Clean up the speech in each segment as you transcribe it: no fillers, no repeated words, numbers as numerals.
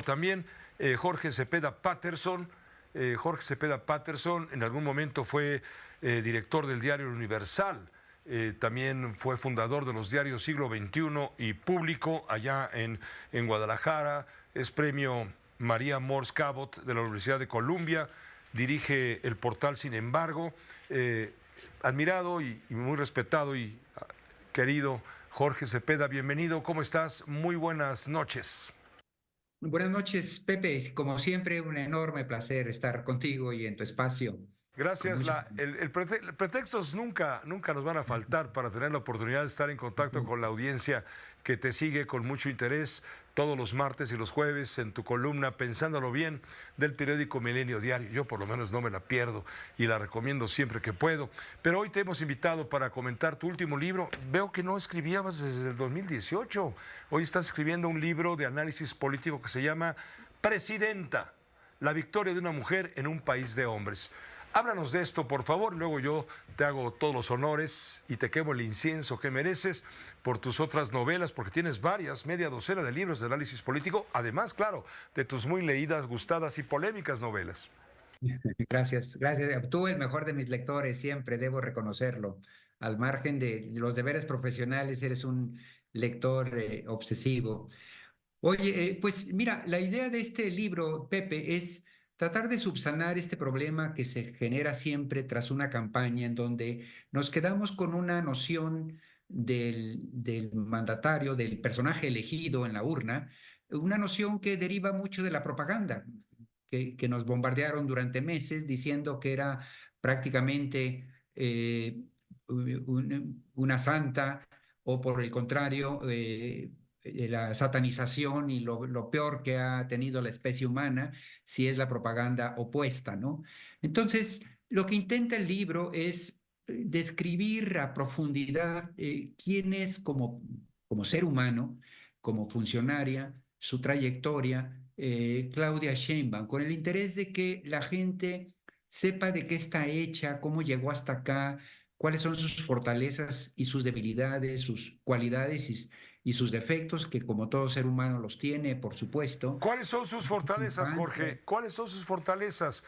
También Jorge Cepeda Patterson. Jorge Cepeda Patterson en algún momento fue director del diario Universal. También fue fundador de los diarios Siglo XXI y Público allá en Guadalajara. Es premio María Mors Cabot de la Universidad de Columbia. Dirige el portal Sin embargo. Admirado y muy respetado y querido Jorge Cepeda, bienvenido. ¿Cómo estás? Muy buenas noches. Buenas noches, Pepe. Como siempre, un enorme placer estar contigo y en tu espacio. Con Gracias. mucho... Pretextos nunca nos van a faltar para tener la oportunidad de estar en contacto con la audiencia que te sigue con mucho interés todos los martes y los jueves en tu columna Pensándolo Bien del periódico Milenio Diario. Yo por lo menos no me la pierdo y la recomiendo siempre que puedo. Pero hoy te hemos invitado para comentar tu último libro. Veo que no escribías desde el 2018. Hoy estás escribiendo un libro de análisis político que se llama Presidenta, la victoria de una mujer en un país de hombres. Háblanos de esto, por favor, luego yo te hago todos los honores y te quemo el incienso que mereces por tus otras novelas, porque tienes varias, media docena de libros de análisis político, además, claro, de tus muy leídas, gustadas y polémicas novelas. Gracias, gracias. Tú, el mejor de mis lectores, siempre debo reconocerlo. Al margen de los deberes profesionales, eres un lector obsesivo. Oye, pues mira, la idea de este libro, Pepe, es tratar de subsanar este problema que se genera siempre tras una campaña en donde nos quedamos con una noción del mandatario, del personaje elegido en la urna, una noción que deriva mucho de la propaganda, que nos bombardearon durante meses diciendo que era prácticamente una santa o por el contrario, la satanización y lo peor que ha tenido la especie humana, si es la propaganda opuesta, ¿no? Entonces, lo que intenta el libro es describir a profundidad quién es como ser humano, como funcionaria, su trayectoria, Claudia Sheinbaum, con el interés de que la gente sepa de qué está hecha, cómo llegó hasta acá, cuáles son sus fortalezas y sus debilidades, sus cualidades y sus defectos, que como todo ser humano los tiene, por supuesto. ¿Cuáles son sus fortalezas, Infancia. Jorge? ¿Cuáles son sus fortalezas?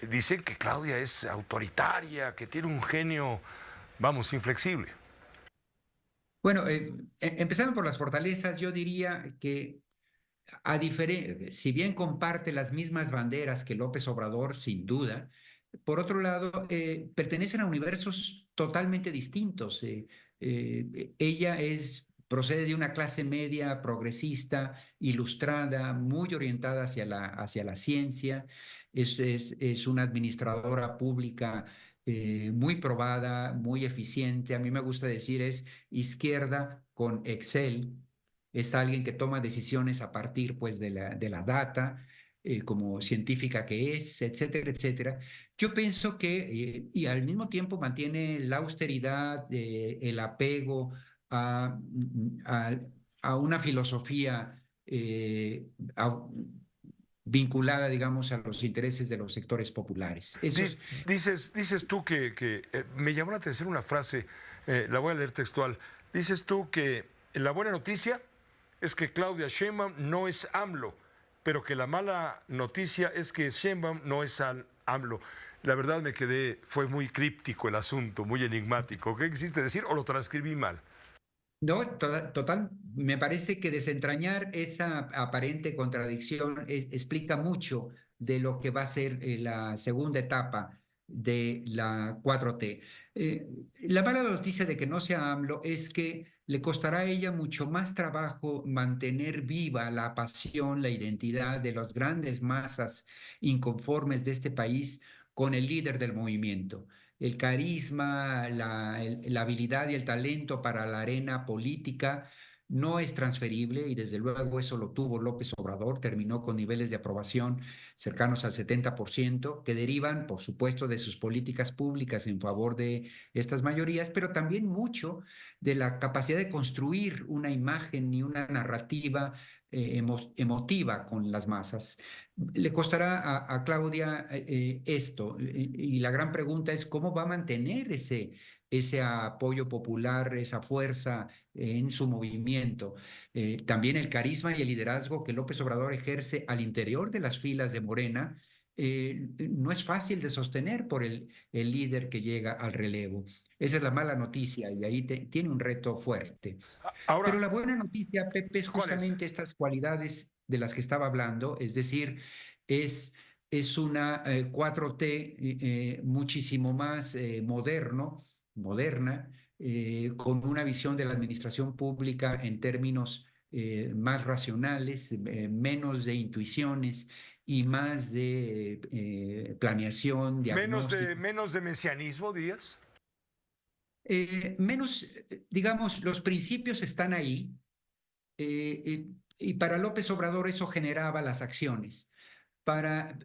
Dicen que Claudia es autoritaria, que tiene un genio, vamos, inflexible. Bueno, empezando por las fortalezas, yo diría que si bien comparte las mismas banderas que López Obrador, sin duda, por otro lado, pertenecen a universos totalmente distintos. Ella procede de una clase media progresista, ilustrada, muy orientada hacia la ciencia, es una administradora pública muy probada, muy eficiente. A mí me gusta decir es izquierda con Excel. Es alguien que toma decisiones a partir pues de la data, como científica que es, etcétera, etcétera. Yo pienso que, y al mismo tiempo mantiene la austeridad, el apego a, a, a una filosofía a, vinculada, digamos, a los intereses de los sectores populares. Esos, Dices tú que me llamó la atención una frase, la voy a leer textual. Dices tú que la buena noticia es que Claudia Sheinbaum no es AMLO, pero que la mala noticia es que Sheinbaum no es AMLO. La verdad fue muy críptico el asunto, muy enigmático. ¿Qué quisiste decir o lo transcribí mal? No, total, me parece que desentrañar esa aparente contradicción explica mucho de lo que va a ser la segunda etapa de la 4T. La mala noticia de que no sea AMLO es que le costará a ella mucho más trabajo mantener viva la pasión, la identidad de las grandes masas inconformes de este país con el líder del movimiento. El carisma, la habilidad y el talento para la arena política no es transferible y desde luego eso lo tuvo López Obrador, terminó con niveles de aprobación cercanos al 70%, que derivan, por supuesto, de sus políticas públicas en favor de estas mayorías, pero también mucho de la capacidad de construir una imagen y una narrativa emotiva con las masas. Le costará a Claudia esto y la gran pregunta es cómo va a mantener ese apoyo popular, esa fuerza en su movimiento. También el carisma y el liderazgo que López Obrador ejerce al interior de las filas de Morena no es fácil de sostener por el líder que llega al relevo. Esa es la mala noticia y ahí tiene un reto fuerte. Pero Ahora, la buena noticia, Pepe, es ¿cuál es? justamente estas cualidades de las que estaba hablando, es decir, es, es una 4T muchísimo más moderna, con una visión de la administración pública en términos más racionales, menos de intuiciones y más de planeación, diagnóstico. Menos de mesianismo, dirías? Menos, digamos, los principios están ahí, y para López Obrador eso generaba las acciones. Para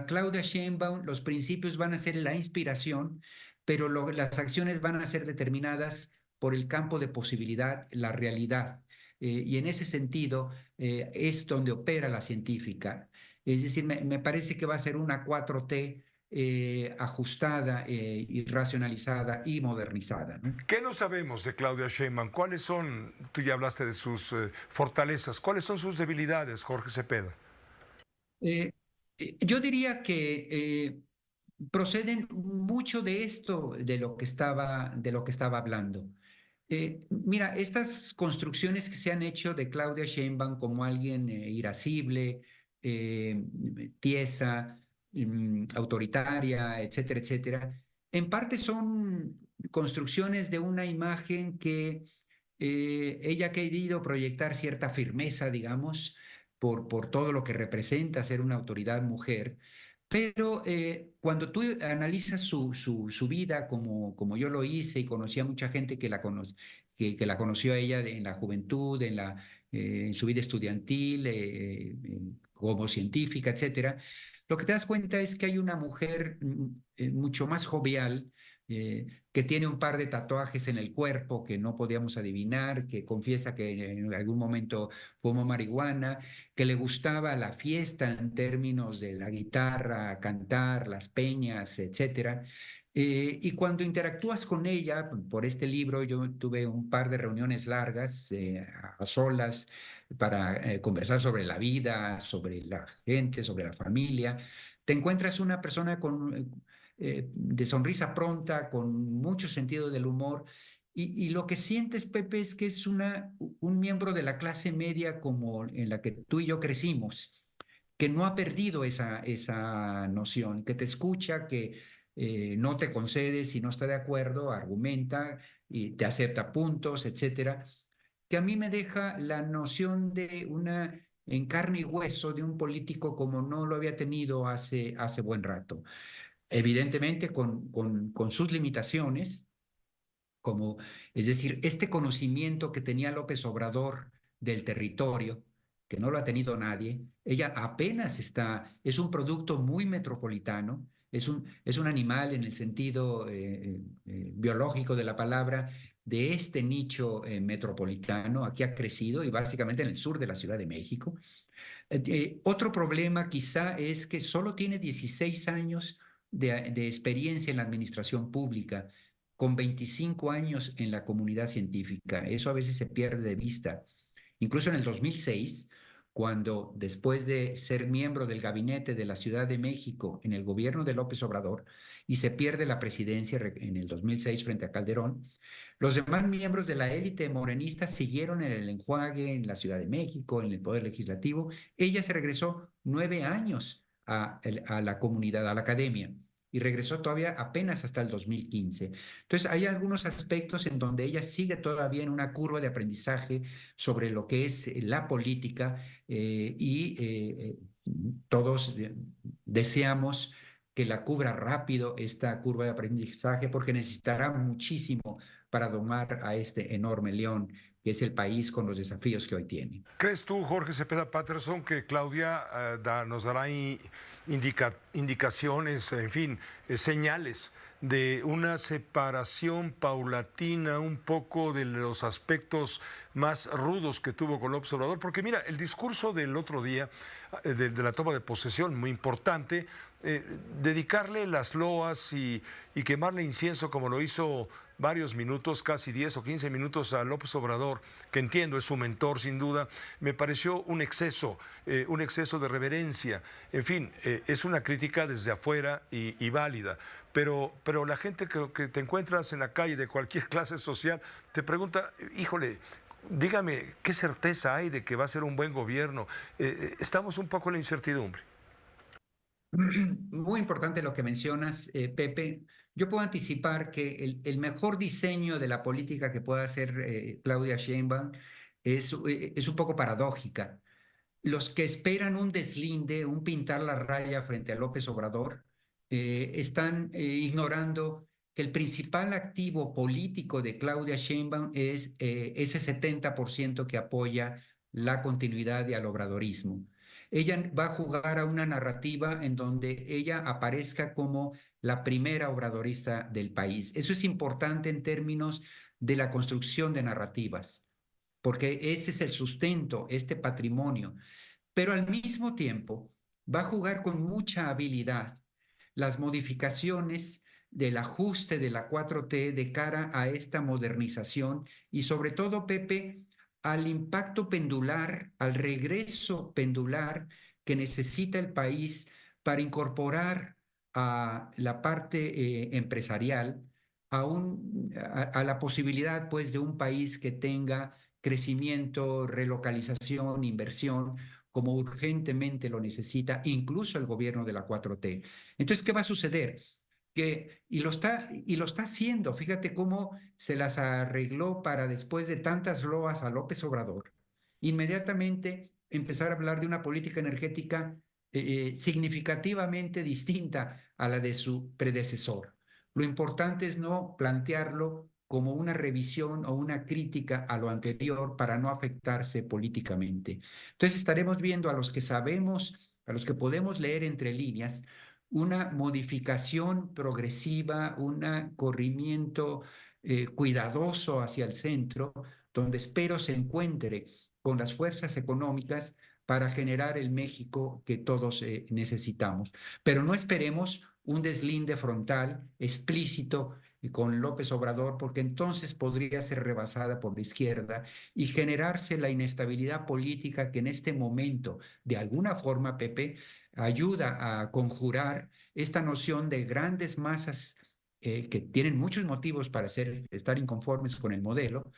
Claudia Sheinbaum los principios van a ser la inspiración, pero las acciones van a ser determinadas por el campo de posibilidad, la realidad. Y en ese sentido es donde opera la científica. Es decir, me parece que va a ser una 4T ajustada y racionalizada y modernizada, ¿no? ¿Qué no sabemos de Claudia Sheinbaum? ¿Cuáles son, tú ya hablaste de sus fortalezas, cuáles son sus debilidades, Jorge Cepeda? Eh, yo diría que proceden mucho de esto, de lo que estaba hablando. Mira, estas construcciones que se han hecho de Claudia Sheinbaum como alguien irascible, eh, tiesa, autoritaria, etcétera, etcétera, en parte son construcciones de una imagen que ella ha querido proyectar cierta firmeza, digamos, por todo lo que representa ser una autoridad mujer. Pero cuando tú analizas su vida como yo lo hice y conocí a mucha gente que la conoció a ella en la juventud, en su vida estudiantil, como científica, etcétera, lo que te das cuenta es que hay una mujer mucho más jovial, que tiene un par de tatuajes en el cuerpo que no podíamos adivinar, que confiesa que en algún momento fumó marihuana, que le gustaba la fiesta en términos de la guitarra, cantar, las peñas, etcétera. Y cuando interactúas con ella por este libro, yo tuve un par de reuniones largas a solas para conversar sobre la vida, sobre la gente, sobre la familia. Te encuentras una persona de sonrisa pronta, con mucho sentido del humor. Y lo que sientes, Pepe, es que es un miembro de la clase media como en la que tú y yo crecimos, que no ha perdido esa noción, que te escucha, que no te concede si no está de acuerdo, argumenta y te acepta puntos, etcétera, que a mí me deja la noción de una en carne y hueso de un político como no lo había tenido hace buen rato. Evidentemente con sus limitaciones, como, es decir, este conocimiento que tenía López Obrador del territorio, que no lo ha tenido nadie, ella apenas es un producto muy metropolitano, es un animal en el sentido biológico de la palabra, de este nicho metropolitano, aquí ha crecido y básicamente en el sur de la Ciudad de México. Otro problema quizá es que solo tiene 16 años de experiencia en la administración pública, con 25 años en la comunidad científica. Eso a veces se pierde de vista. Incluso en el 2006, cuando después de ser miembro del gabinete de la Ciudad de México en el gobierno de López Obrador y se pierde la presidencia en el 2006 frente a Calderón, los demás miembros de la élite morenista siguieron en el enjuague en la Ciudad de México, en el Poder Legislativo. Ella se regresó 9 años a la comunidad, a la academia, y regresó todavía apenas hasta el 2015. Entonces, hay algunos aspectos en donde ella sigue todavía en una curva de aprendizaje sobre lo que es la política, todos deseamos que la cubra rápido esta curva de aprendizaje porque necesitará muchísimo para domar a este enorme león que es el país con los desafíos que hoy tiene. ¿Crees tú, Jorge Cepeda Patterson, que Claudia nos dará indicaciones, en fin, señales de una separación paulatina un poco de los aspectos más rudos que tuvo con López Obrador? Porque mira, el discurso del otro día, de la toma de posesión, muy importante, dedicarle las loas y quemarle incienso como lo hizo varios minutos, casi 10 o 15 minutos a López Obrador, que entiendo es su mentor sin duda, me pareció un exceso de reverencia. En fin, es una crítica desde afuera y válida. Pero la gente que te encuentras en la calle de cualquier clase social te pregunta, híjole, dígame, ¿qué certeza hay de que va a ser un buen gobierno? Estamos un poco en la incertidumbre. Muy importante lo que mencionas, Pepe. Yo puedo anticipar que el mejor diseño de la política que pueda hacer Claudia Sheinbaum es un poco paradójica. Los que esperan un deslinde, un pintar la raya frente a López Obrador, están ignorando que el principal activo político de Claudia Sheinbaum es ese 70% que apoya la continuidad de al obradorismo. Ella va a jugar a una narrativa en donde ella aparezca como la primera obradorista del país. Eso es importante en términos de la construcción de narrativas, porque ese es el sustento, este patrimonio. Pero al mismo tiempo va a jugar con mucha habilidad las modificaciones del ajuste de la 4T de cara a esta modernización y sobre todo, Pepe, al impacto pendular, al regreso pendular que necesita el país para incorporar a la parte empresarial a la posibilidad pues de un país que tenga crecimiento, relocalización, inversión, como urgentemente lo necesita incluso el gobierno de la 4T. Entonces, ¿qué va a suceder? Y lo está haciendo. Fíjate cómo se las arregló para, después de tantas loas a López Obrador, inmediatamente empezar a hablar de una política energética significativamente distinta a la de su predecesor. Lo importante es no plantearlo como una revisión o una crítica a lo anterior para no afectarse políticamente. Entonces estaremos viendo a los que sabemos, a los que podemos leer entre líneas, una modificación progresiva, un corrimiento cuidadoso hacia el centro, donde espero se encuentre con las fuerzas económicas para generar el México que todos necesitamos. Pero no esperemos un deslinde frontal explícito con López Obrador, porque entonces podría ser rebasada por la izquierda y generarse la inestabilidad política que en este momento, de alguna forma, Pepe, ayuda a conjurar esta noción de grandes masas que tienen muchos motivos para estar inconformes con el modelo,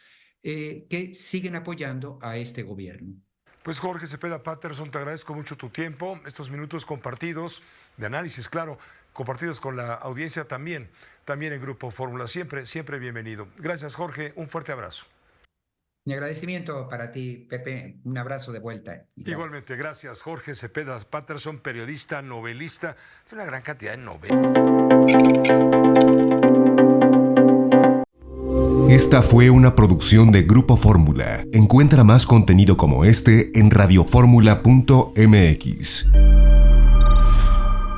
que siguen apoyando a este gobierno. Pues Jorge Cepeda Patterson, te agradezco mucho tu tiempo, estos minutos compartidos de análisis, claro, compartidos con la audiencia también en Grupo Fórmula. Siempre bienvenido. Gracias, Jorge. Un fuerte abrazo. Mi agradecimiento para ti, Pepe. Un abrazo de vuelta. Igualmente, gracias, Jorge Cepeda Patterson, periodista, novelista. Es una gran cantidad de novelas. Esta fue una producción de Grupo Fórmula. Encuentra más contenido como este en radioformula.mx.